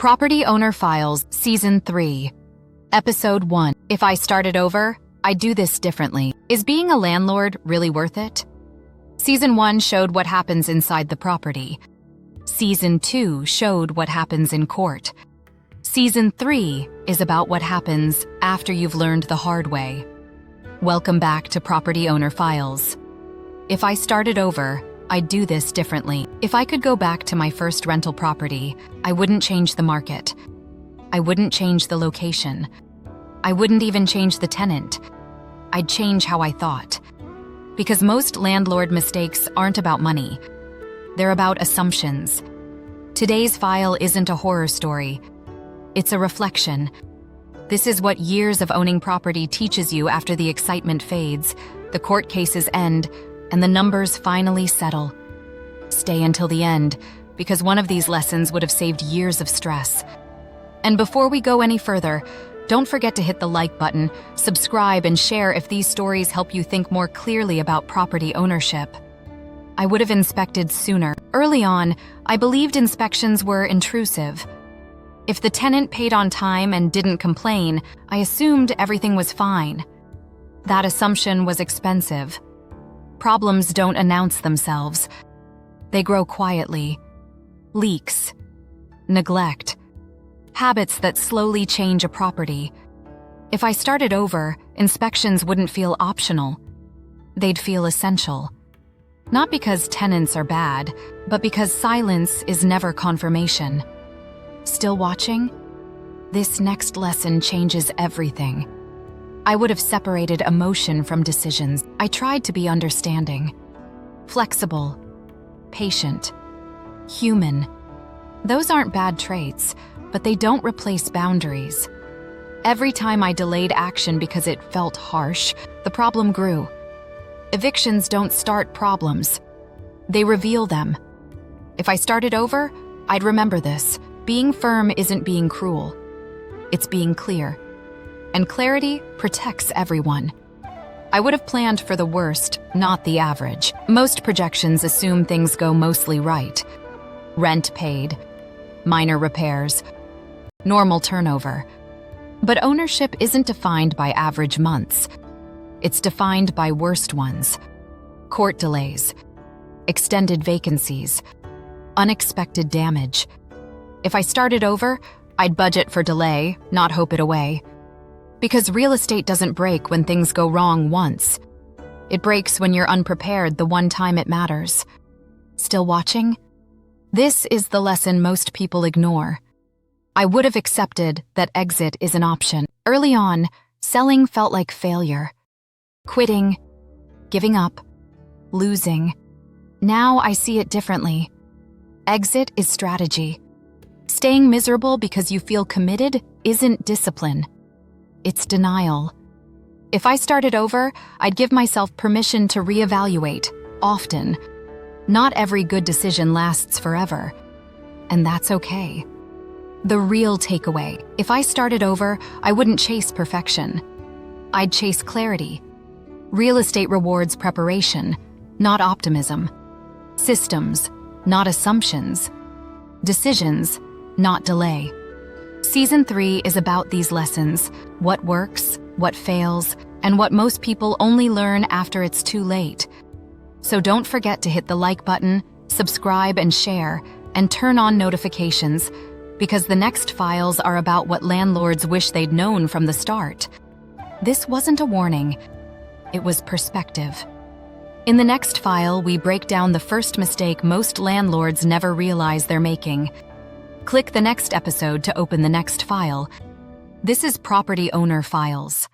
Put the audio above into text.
Property Owner Files, Season 3. Episode 1. If I started over, I'd do this differently. Is being a landlord really worth it? Season 1 showed what happens inside the property. Season 2 showed what happens in court. Season 3 is about what happens after you've learned the hard way. Welcome back to Property Owner Files. If I started over, I'd do this differently. If I could go back to my first rental property, I wouldn't change the market. I wouldn't change the location. I wouldn't even change the tenant. I'd change how I thought. Because most landlord mistakes aren't about money. They're about assumptions. Today's file isn't a horror story. It's a reflection. This is what years of owning property teaches you after the excitement fades, the court cases end, and the numbers finally settle. Stay until the end, because one of these lessons would have saved years of stress. And before we go any further, don't forget to hit the like button, subscribe, and share if these stories help you think more clearly about property ownership. I would have inspected sooner. Early on, I believed inspections were intrusive. If the tenant paid on time and didn't complain, I assumed everything was fine. That assumption was expensive. Problems don't announce themselves. They grow quietly. Leaks, neglect, habits that slowly change a property. If I started over, inspections wouldn't feel optional. They'd feel essential. Not because tenants are bad, but because silence is never confirmation. Still watching? This next lesson changes everything. I would have separated emotion from decisions. I tried to be understanding, flexible, patient, human. Those aren't bad traits, but they don't replace boundaries. Every time I delayed action because it felt harsh, the problem grew. Evictions don't start problems. They reveal them. If I started over, I'd remember this. Being firm isn't being cruel. It's being clear. And clarity protects everyone. I would have planned for the worst, not the average. Most projections assume things go mostly right. Rent paid, minor repairs, normal turnover. But ownership isn't defined by average months. It's defined by worst ones. Court delays, extended vacancies, unexpected damage. If I started over, I'd budget for delay, not hope it away. Because real estate doesn't break when things go wrong once. It breaks when you're unprepared the one time it matters. Still watching? This is the lesson most people ignore. I would have accepted that exit is an option. Early on, selling felt like failure. Quitting, giving up, losing. Now I see it differently. Exit is strategy. Staying miserable because you feel committed isn't discipline. It's denial. If I started over, I'd give myself permission to reevaluate, often. Not every good decision lasts forever, and that's okay. The real takeaway: if I started over, I wouldn't chase perfection. I'd chase clarity. Real estate rewards preparation, not optimism. Systems, not assumptions. Decisions, not delay. Season 3 is about these lessons: what works, what fails, and what most people only learn after it's too late. So don't forget to hit the like button, subscribe and share, and turn on notifications, because the next files are about what landlords wish they'd known from the start. This wasn't a warning, it was perspective. In the next file, we break down the first mistake most landlords never realize they're making. Click the next episode to open the next file. This is Property Owner Files.